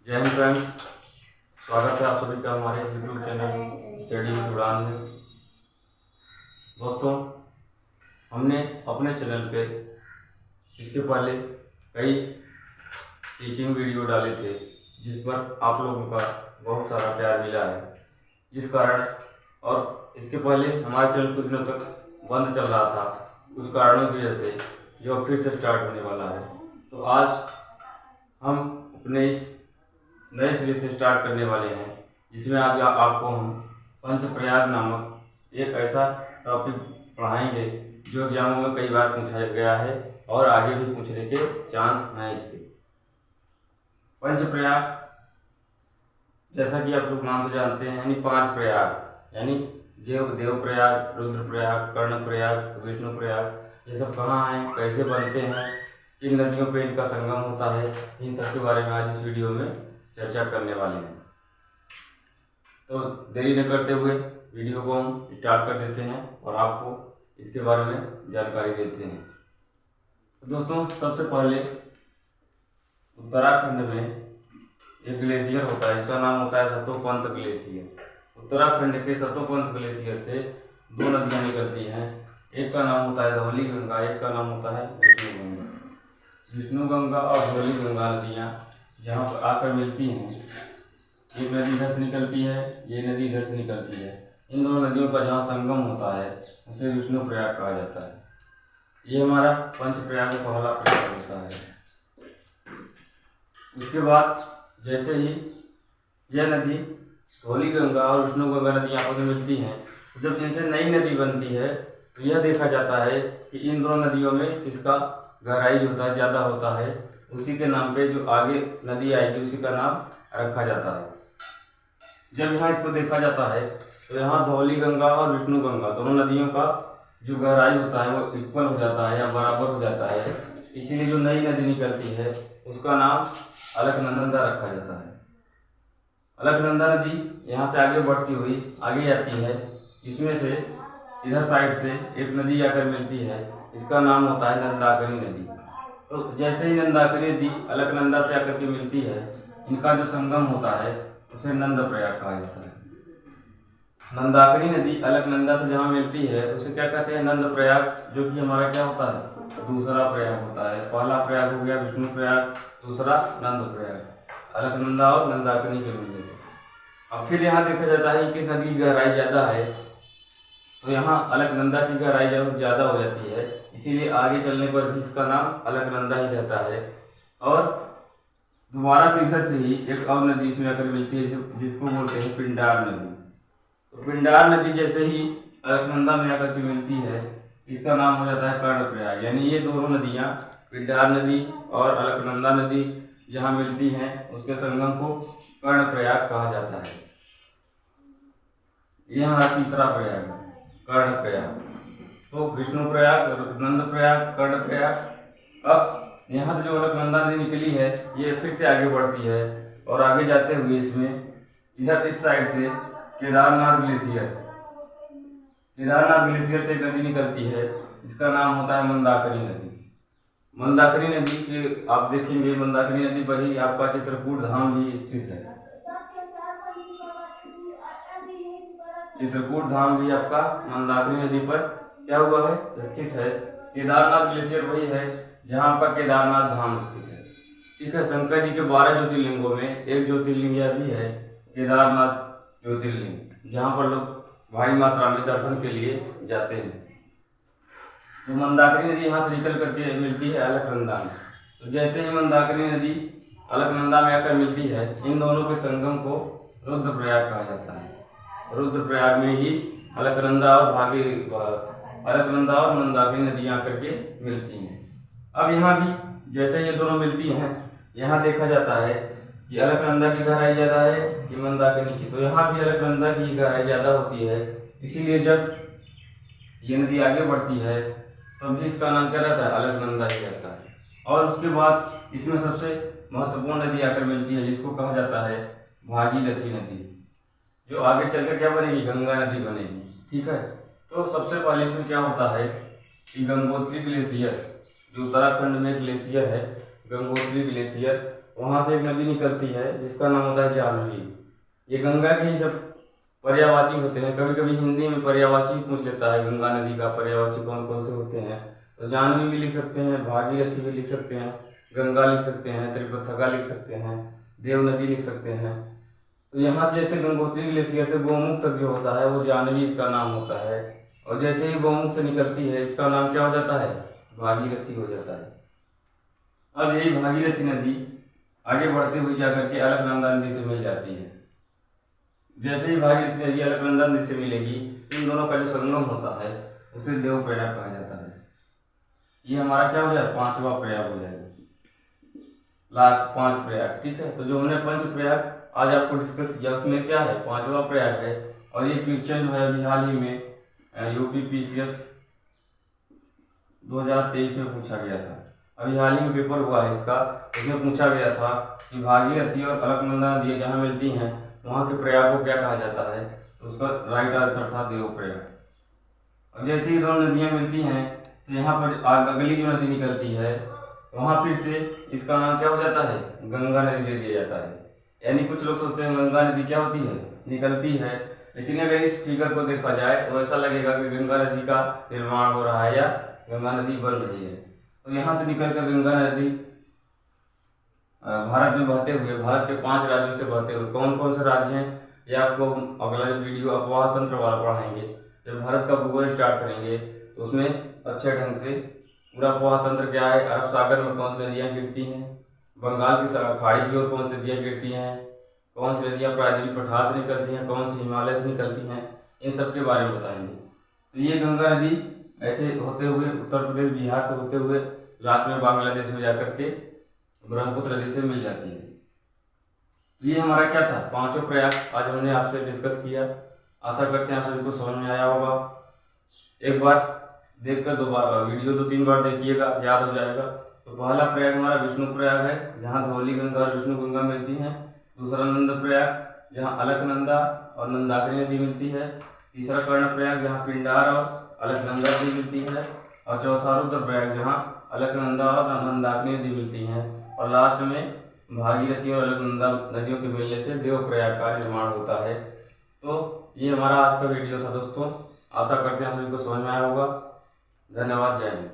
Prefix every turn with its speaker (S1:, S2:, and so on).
S1: जय हिंद फ्रेंड्स, स्वागत है आप सभी का हमारे यूट्यूब चैनल स्टडी विद उड़ान में। दोस्तों, हमने अपने चैनल पे इसके पहले कई टीचिंग वीडियो डाले थे जिस पर आप लोगों का बहुत सारा प्यार मिला है, जिस कारण और इसके पहले हमारा चैनल कुछ दिनों तक बंद चल रहा था कुछ कारणों की वजह से, जो अब फिर से स्टार्ट होने वाला है। तो आज हम अपने इस नए सिरे से स्टार्ट करने वाले हैं, जिसमें आज आपको हम पंचप्रयाग नामक एक ऐसा टॉपिक पढ़ाएंगे जो एग्जामों में कई बार पूछा गया है और आगे भी पूछने के चांस हैं इसके। पंचप्रयाग जैसा कि आप लोग नाम से जानते हैं, यानी 5 प्रयाग, यानी देव प्रयाग, रुद्र प्रयाग, कर्ण प्रयाग, विष्णु प्रयाग। ये सब कहाँ हैं, कैसे बनते हैं, किन नदियों पे इनका संगम होता है, इन सब के बारे में आज इस वीडियो में चर्चा करने वाले हैं। तो देरी न करते हुए वीडियो को हम स्टार्ट कर देते हैं और आपको इसके बारे में जानकारी देते हैं। तो दोस्तों, सबसे पहले उत्तराखंड में एक ग्लेशियर होता है, इसका नाम होता है सतोपंत ग्लेशियर। उत्तराखंड के सतोपंत ग्लेशियर से 2 नदियाँ निकलती हैं, एक का नाम होता है धौली गंगा, एक का नाम होता है विष्णु गंगा। विष्णु गंगा और धौली गंगा नदियाँ जहाँ पर आकर मिलती हैं, एक नदी इधर से निकलती है, ये नदी इधर से निकलती है। इन दोनों नदियों का जहाँ संगम होता है उसे विष्णु प्रयाग कहा जाता है। ये हमारा पंचप्रयाग का पहला प्रयाग होता है। उसके बाद जैसे ही यह नदी धौली गंगा और विष्णु गंगा नदी आपस में मिलती हैं, जब इनसे नई नदी बनती है तो यह देखा जाता है कि इन दोनों नदियों में इसका गहराई जो होता है ज़्यादा होता है। उसी के नाम पे जो आगे नदी आएगी उसी का नाम रखा जाता है। जब यहाँ इसको देखा जाता है तो यहाँ धौली गंगा और विष्णु गंगा दोनों नदियों का जो गहराई होता है वो इक्वल हो जाता है या बराबर हो जाता है। इसीलिए जो नई नदी निकलती है उसका नाम अलकनंदा रखा जाता है। अलकनंदा नदी यहाँ से आगे बढ़ती हुई आगे जाती है, इसमें से इधर साइड से एक नदी आकर मिलती है, इसका नाम होता है नंदाकिनी नदी। तो जैसे ही नंदाकिनी नदी अलकनंदा से आकर के मिलती है, इनका जो संगम होता है उसे नंद प्रयाग कहा जाता है। नंदाकिनी नदी अलकनंदा से जहाँ मिलती है उसे क्या कहते हैं, नंद प्रयाग, जो कि हमारा क्या होता है, दूसरा प्रयाग होता है। पहला प्रयाग हो गया विष्णु प्रयाग, दूसरा नंद प्रयाग, अलकनंदा और नंदाकिनी के मिलने से। अब फिर यहाँ देखा जाता है कि किस नदी की गहराई ज़्यादा है, तो यहाँ अलकनंदा की गहराई जब ज़्यादा हो जाती है, इसीलिए आगे चलने पर भी इसका नाम अलकनंदा ही रहता है। और दोबारा से इधर से ही एक और नदी इसमें आकर मिलती है जिसको बोलते हैं पिंडार नदी। तो पिंडार नदी जैसे ही अलकनंदा में आकर के मिलती है, इसका नाम हो जाता है कर्ण प्रयाग। यानी ये दोनों नदियाँ, पिंडार नदी और अलकनंदा नदी जहाँ मिलती हैं उसके संगम को कर्ण प्रयाग कहा जाता है। ये हमारा तीसरा प्रयाग है, कर्ण प्रयाग। तो विष्णु प्रयाग, नंद प्रयाग, कर्ण प्रयाग। अब यहाँ से जो अलकनंदा नदी निकली है ये फिर से आगे बढ़ती है और आगे जाते हुए इसमें इधर इस साइड से केदारनाथ ग्लेशियर से एक नदी निकलती है, इसका नाम होता है मंदाकिनी नदी। मंदाकिनी नदी के आप देखेंगे, मंदाकिनी नदी पर ही आपका चित्रकूट धाम भी स्थित है। चित्रकूट धाम भी आपका मंदाकिनी नदी पर क्या हुआ है, स्थित है। केदारनाथ ग्लेशियर वही है जहाँ आपका केदारनाथ धाम स्थित है। ठीक है, शंकर जी के 12 ज्योतिर्लिंगों में एक ज्योतिर्लिंग यह भी है, केदारनाथ ज्योतिर्लिंग, जहाँ पर लोग भारी मात्रा में दर्शन के लिए जाते हैं। तो मंदाकिनी नदी यहाँ से निकल करके मिलती है अलकनंदा में। तो जैसे ही मंदाकिनी नदी अलकनंदा में आकर मिलती है, इन दोनों के संगम को रुद्रप्रयाग कहा जाता है। रुद्रप्रयाग में ही अलकनंदा और मंदाकिनी नदियाँ आकर के मिलती हैं। अब यहाँ भी जैसे ये दोनों मिलती हैं, यहाँ देखा जाता है कि अलकनंदा की गहराई ज़्यादा है कि मंदाकिनी की। तो यहाँ भी अलकनंदा की गहराई ज़्यादा होती है, इसीलिए जब ये नदी आगे बढ़ती है तब भी इसका नाम क्या रहता है, अलकनंदा ही रहता है। और उसके बाद इसमें सबसे महत्वपूर्ण नदी आकर मिलती है जिसको कहा जाता है भागीरथी नदी, जो आगे चलकर क्या बनेगी, गंगा नदी बनेगी। ठीक है, तो सबसे पहले इसमें क्या होता है कि गंगोत्री ग्लेशियर, जो उत्तराखंड में ग्लेशियर है, गंगोत्री ग्लेशियर, वहाँ से एक नदी निकलती है जिसका नाम होता है जाह्नवी। ये गंगा के ही सब पर्यायवाची होते हैं। कभी कभी हिंदी में पर्यायवाची पूछ लेता है गंगा नदी का पर्यायवाची कौन कौन से होते हैं, तो जाह्नवी भी लिख सकते हैं, भागीरथी भी लिख सकते हैं, गंगा लिख सकते हैं, त्रिपथगा लिख सकते हैं, देव नदी लिख सकते हैं। तो यहाँ से जैसे गंगोत्री ग्लेशियर से गोमुख तक जो होता है वो जाह्नवी इसका नाम होता है, और जैसे ही गोमुख से निकलती है इसका नाम क्या हो जाता है, भागीरथी हो जाता है। अब यही भागीरथी नदी आगे बढ़ते हुए जाकर के अलकनंदा नदी से मिल जाती है। जैसे ही भागीरथी नदी अलकनंदा नदी से मिलेगी, इन दोनों का जो संगम होता है उसे देवप्रयाग कहा जाता है। ये हमारा क्या हो जाए, 5वां प्रयाग हो जाएगा, लास्ट 5 प्रयाग। ठीक है, तो जो हमने पंच प्रयाग आज आपको डिस्कस किया उसमें क्या है, 5वां प्रयाग है। और ये क्वेश्चन जो है अभी हाल ही में UPPCS 2023 में पूछा गया था। अभी हाल ही में पेपर हुआ है इसका, उसमें पूछा गया था कि भागीरथी और अलकनंदा नदियाँ जहाँ मिलती हैं वहाँ के प्रयाग को क्या कहा जाता है, तो उसका राइट आंसर था देवप्रयाग। अब जैसे ही दोनों नदियाँ मिलती हैं तो यहाँ पर अगली जो नदी निकलती है वहाँ फिर से इसका नाम क्या हो जाता है, गंगा नदी दे दिया जाता है। यानी कुछ लोग सोचते हैं गंगा नदी क्या होती है, निकलती है, लेकिन अगर इस फिगर को देखा जाए तो ऐसा लगेगा कि गंगा नदी का निर्माण हो रहा है या गंगा नदी बन रही है। तो यहाँ से निकलकर गंगा नदी भारत में बहते हुए, भारत के 5 राज्यों से बहते हुए, कौन कौन से राज्य हैं ये आपको अगला वीडियो अपवाह तंत्र वाला पढ़ाएंगे। जब भारत का भूगोल स्टार्ट करेंगे तो उसमें अच्छे ढंग से पूरा अपवाह तंत्र क्या है, अरब सागर में कौन सी नदियाँ गिरती हैं, बंगाल की खाड़ी की ओर कौन सी नदियाँ गिरती हैं, कौन सी नदियाँ प्रायद्वीप पठार से निकलती हैं, कौन सी हिमालय से निकलती हैं, इन सब के बारे में बताएंगे। तो ये गंगा नदी ऐसे होते हुए उत्तर प्रदेश बिहार से होते हुए लास्ट में बांग्लादेश में जाकर के ब्रह्मपुत्र नदी से मिल जाती है। तो ये हमारा क्या था, 5 प्रयाग आज हमने आपसे डिस्कस किया। आशा करते हैं आप सभी को समझ में आया होगा। एक बार देखकर दोबारा वीडियो 2-3 बार देखिएगा, याद हो जाएगा। तो पहला प्रयाग हमारा विष्णु प्रयाग है जहाँ धौली गंगा और विष्णु गंगा मिलती हैं। दूसरा नंद प्रयाग जहाँ अलकनंदा और नंदाकिनी नदी मिलती है। तीसरा कर्ण प्रयाग जहाँ पिंडार और अलकनंदा नदी मिलती है। और चौथा रुद्र प्रयाग जहाँ अलकनंदा और नंदाकिनी नदी मिलती हैं। और लास्ट में भागीरथी और अलकनंदा नदियों के मिलने से देवप्रयाग का निर्माण होता है। तो ये हमारा आज का वीडियो था दोस्तों। आशा करते हैं आप सभी को समझ में आया होगा। धन्यवाद, जय हिंद।